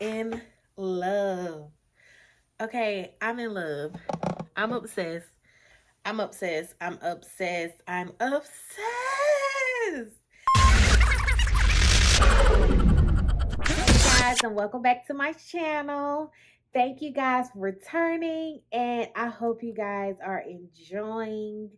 in love. Okay, I'm in love. I'm obsessed. I'm obsessed. I'm obsessed. I'm obsessed. Hey guys, and welcome back to my channel. Thank you guys for returning, and I hope you guys are enjoying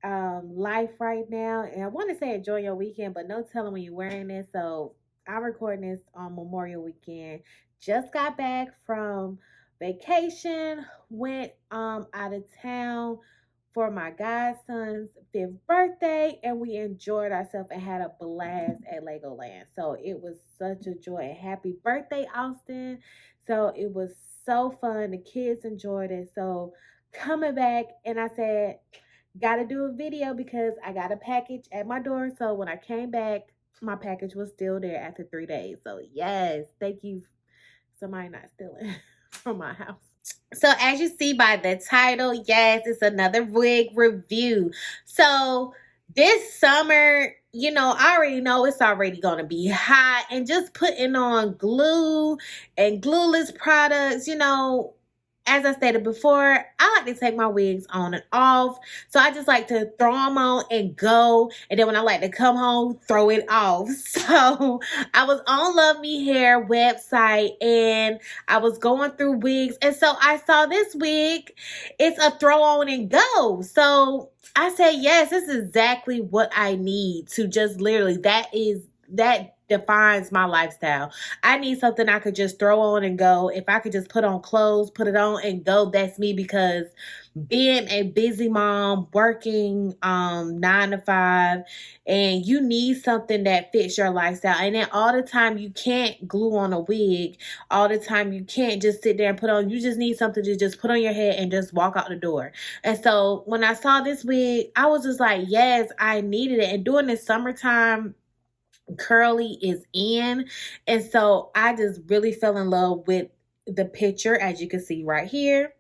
life right now. And I want to say enjoy your weekend, but no telling when you're wearing this. So I'm recording this on Memorial Weekend. Just got back from vacation, went out of town for my godson's 5th birthday, and we enjoyed ourselves and had a blast at Legoland. So it was such a joy. And happy birthday, Austin. So it was so fun. The kids enjoyed it. So coming back, and I said, gotta do a video because I got a package at my door. So when I came back, my package was still there after 3 days. So yes, thank you, somebody not stealing from my house. So as you see by the title, yes, it's another wig review. So this summer, I already know it's already going to be hot, and just putting on glue and glueless products, as I stated before, I like to take my wigs on and off. So I just like to throw them on and go. And then when I like to come home, throw it off. So I was on Love Me Hair website and I was going through wigs. And so I saw this wig. It's a throw on and go. So I said, yes, this is exactly what I need to just literally, that defines my lifestyle. I need something I could just throw on and go. If I could just put on clothes, put it on and go, that's me. Because being a busy mom, working 9 to 5, and you need something that fits your lifestyle. And then all the time you can't glue on a wig. All the time you can't just sit there and put on. You just need something to just put on your head and just walk out the door. And so when I saw this wig, I was just like, yes, I needed it. And during the summertime, curly is in, and so I just really fell in love with the picture, as you can see right here,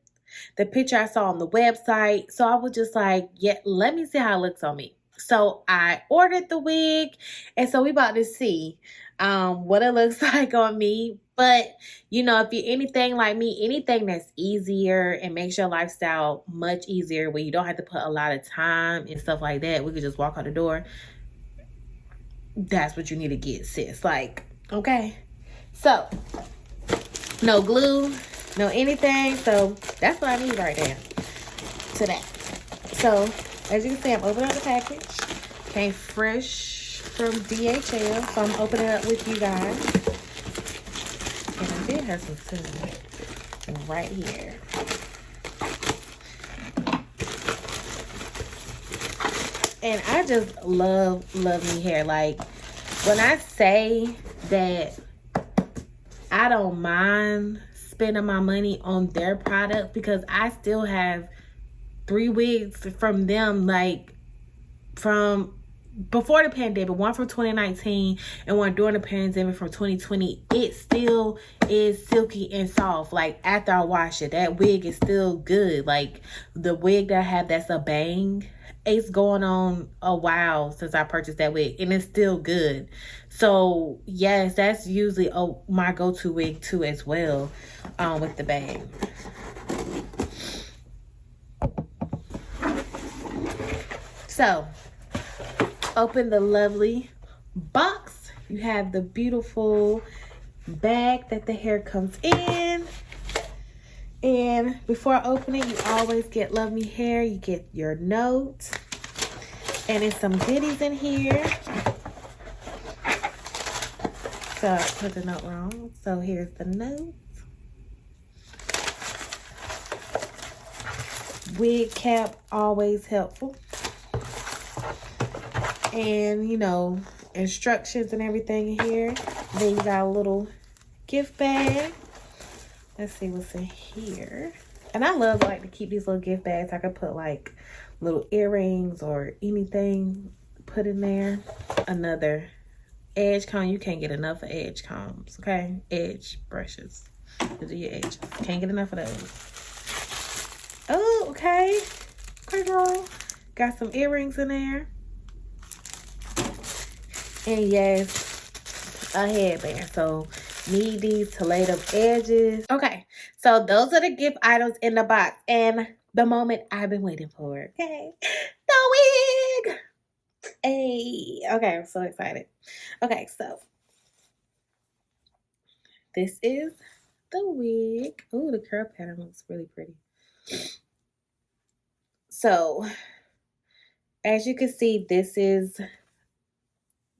the picture I saw on the website. So I was just like, yeah, let me see how it looks on me. So I ordered the wig, and so we about to see what it looks like on me. But if you're anything like me, anything that's easier and makes your lifestyle much easier, where you don't have to put a lot of time and stuff like that, we could just walk out the door, that's what you need to get, sis. Like, okay. So, no glue, no anything. So, that's what I need right now to that. So, as you can see, I'm opening up the package. Came fresh from DHL. So, I'm opening it up with you guys. And I did have some food right here. And I just love Me Hair. Like, when I say that I don't mind spending my money on their product, because I still have 3 wigs from them, like from before the pandemic, one from 2019 and one during the pandemic from 2020. It still is silky and soft. Like, after I wash it, that wig is still good. Like, the wig that I have that's a bang, it's going on a while since I purchased that wig, and it's still good. So yes, that's usually my go-to wig too as well, with the bang. So open the lovely box. You have the beautiful bag that the hair comes in. And before I open it, you always get Love Me Hair. You get your note. And there's some goodies in here. So I put the note wrong. So here's the note. Wig cap, always helpful. And, instructions and everything in here. Then you got a little gift bag. Let's see what's in here. And I love to keep these little gift bags. I could put like little earrings or anything put in there. Another edge comb. You can't get enough of edge combs, okay? Edge brushes to do your edges. Can't get enough of those. Oh, okay. Okay, girl. Got some earrings in there. And yes, a headband. So Need these to lay them edges. Okay, so those are the gift items in the box. And the moment I've been waiting for. Okay, the wig. Hey, okay, I'm so excited. Okay, so this is the wig. Oh, the curl pattern looks really pretty. So, as you can see, this is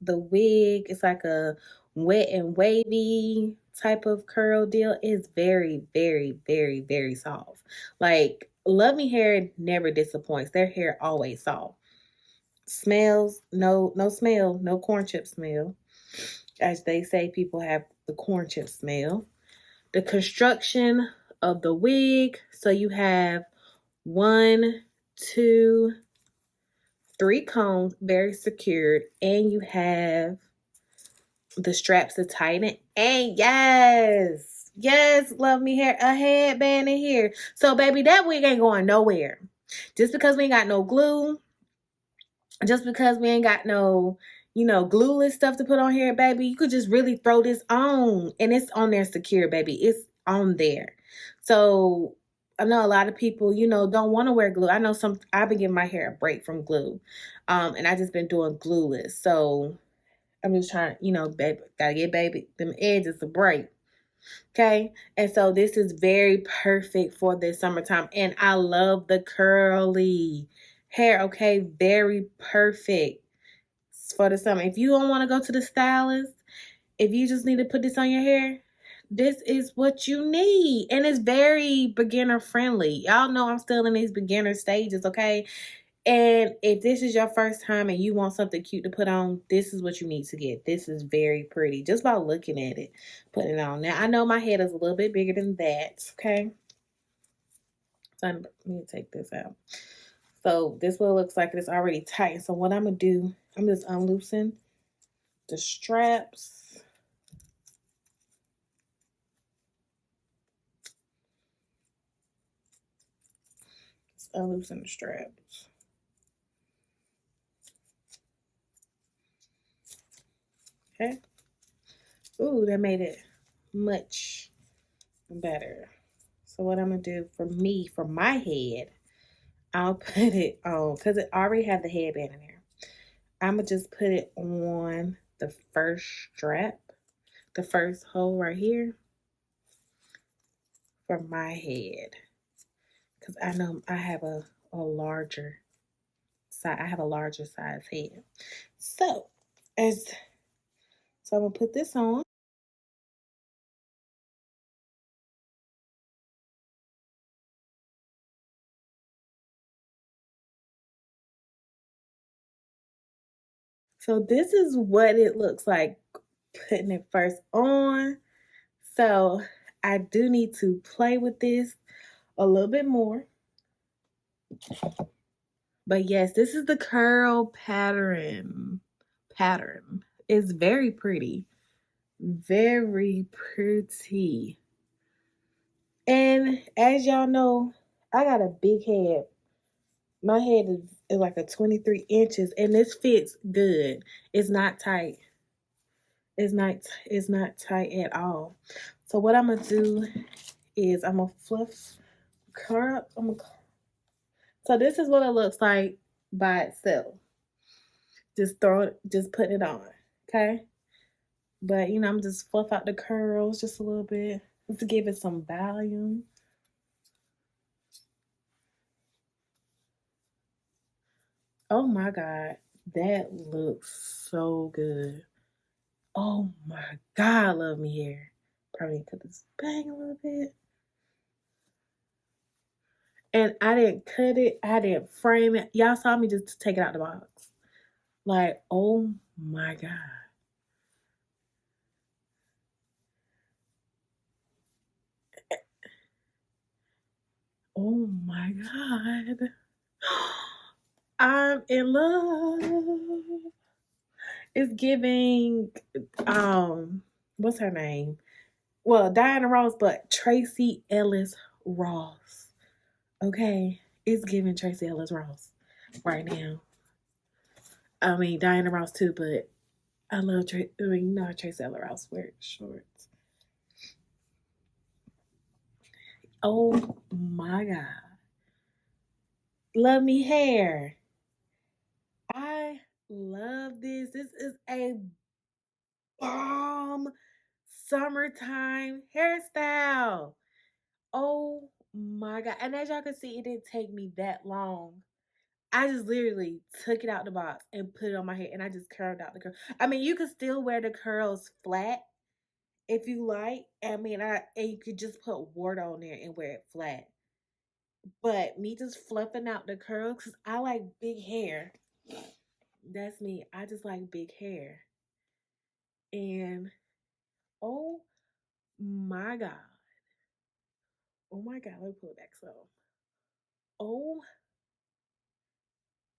the wig. It's like a wet and wavy type of curl deal. It's very, very, very, very soft. Like, Love Me Hair never disappoints. Their hair always soft. Smells, no smell, no corn chip smell. As they say, people have the corn chip smell. The construction of the wig. So you have 1, 2, 3 combs, very secured, and you have the straps to tighten. And yes, Love Me Hair, a headband in here. So baby, that wig ain't going nowhere. Just because we ain't got no glue, just because we ain't got no, glueless stuff to put on here, baby, you could just really throw this on, and it's on there secure, baby. It's on there. So I know a lot of people, don't want to wear glue. I know I've been giving my hair a break from glue, and I just been doing glueless. So I'm just trying, baby, gotta get baby them edges a break. Okay. And so this is very perfect for the summertime. And I love the curly hair. Okay. Very perfect for the summer. If you don't want to go to the stylist, if you just need to put this on your hair, this is what you need. And it's very beginner friendly. Y'all know I'm still in these beginner stages. Okay. And if this is your first time and you want something cute to put on, this is what you need to get. This is very pretty. Just by looking at it, putting it on. Now, I know my head is a little bit bigger than that, okay? So let me take this out. So this one looks like it's already tight. So what I'm going to do, I'm just unloosen the straps. Just unloosen the straps. Okay. Ooh, that made it much better. So what I'm going to do for my head, I'll put it on, because it already have the headband in there. I'm going to just put it on the first strap, the first hole right here for my head. Because I know I have a larger size. I have a larger size head. So I'm going to put this on. So this is what it looks like putting it first on. So I do need to play with this a little bit more. But yes, this is the curl pattern. It's very pretty. Very pretty. And as y'all know, I got a big head. My head is like a 23 inches, and this fits good. It's not tight. It's not tight at all. So what I'm gonna do is I'm gonna fluff curl. So this is what it looks like by itself. Just putting it on. Okay. But I'm just fluff out the curls just a little bit just to give it some volume. Oh my God, that looks so good. Oh my God, I love me hair. Probably need to put this bang a little bit. And I didn't cut it. I didn't frame it. Y'all saw me just take it out the box. Like, oh my God. Oh my God. I'm in love. It's giving, what's her name? Well, Diana Ross, but Tracy Ellis Ross. Okay, it's giving Tracy Ellis Ross right now. I mean Diana Ross too, but I love Tracy Ellis Ross wears shorts. Oh my God. Love me hair. I love this. This is a bomb summertime hairstyle. Oh my God. And as y'all can see, it didn't take me that long. I just literally took it out the box and put it on my head and I just curled out the curl. I mean, you could still wear the curls flat if you like. I mean, and you could just put water on there and wear it flat. But me just fluffing out the curls, because I like big hair. That's me. I just like big hair. And oh my God. Oh my God. Let me pull it back so. Oh,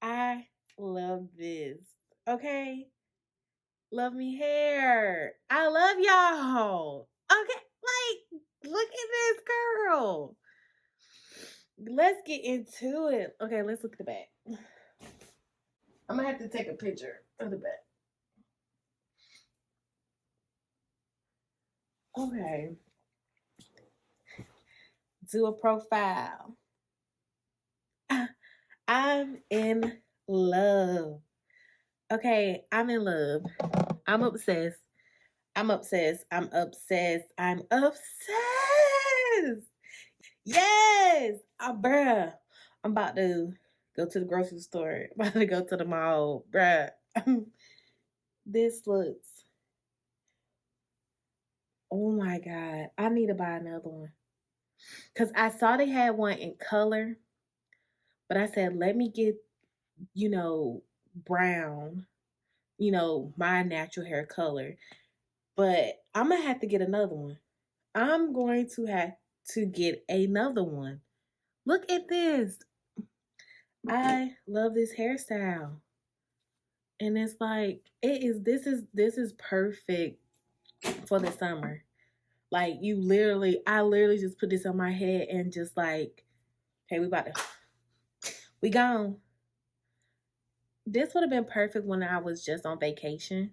I love this. Okay. Love me hair. I love y'all. Okay. Like, look at this girl. Let's get into it. Okay, let's look at the back. I'm gonna have to take a picture of the back. Okay. Do a profile. I'm in love. Okay, I'm in love. I'm obsessed. I'm obsessed. I'm obsessed. I'm obsessed. Yes. Bruh. I'm about to go to the grocery store. I'm about to go to the mall. Bruh. This looks, oh my God. I need to buy another one. Because I saw they had one in color. But I said, let me get, brown, my natural hair color. But I'm going to have to get another one. I'm going to have to get another one. Look at this. I love this hairstyle. And it's like this is perfect for the summer. Like I literally just put this on my head and just like, hey, we gone. This would have been perfect when I was just on vacation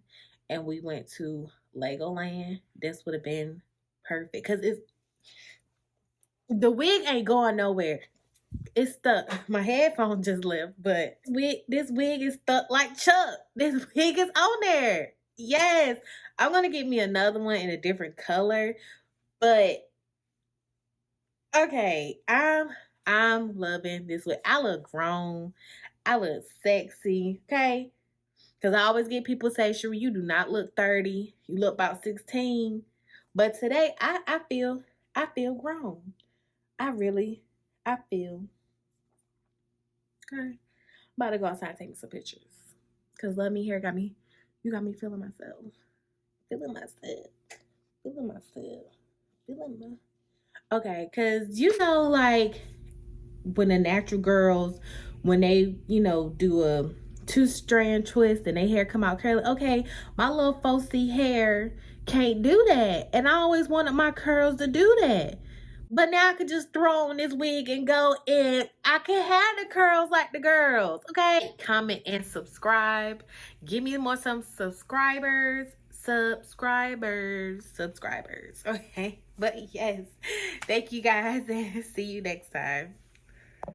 and we went to Legoland. This would have been perfect because the wig ain't going nowhere. It's stuck. My headphone just left, but this wig is stuck like Chuck. This wig is on there. Yes, I'm gonna get me another one in a different color, but okay, I'm loving this wig. I look grown. I look sexy. Okay, because I always get people say, "Sure, you do not look 30. You look about 16." But today, I feel grown. I feel. Okay. About to go outside and take some pictures. Cause love me hair you got me feeling myself. Feeling myself. Feeling myself. Feeling my Okay, cause like when the natural girls, when they, do a 2-strand twist and their hair come out curly. Okay, my little 4C hair can't do that. And I always wanted my curls to do that. But now I could just throw on this wig and go and I can have the curls like the girls. Okay. Comment and subscribe. Give me some subscribers. Subscribers. Okay. But yes. Thank you guys and see you next time.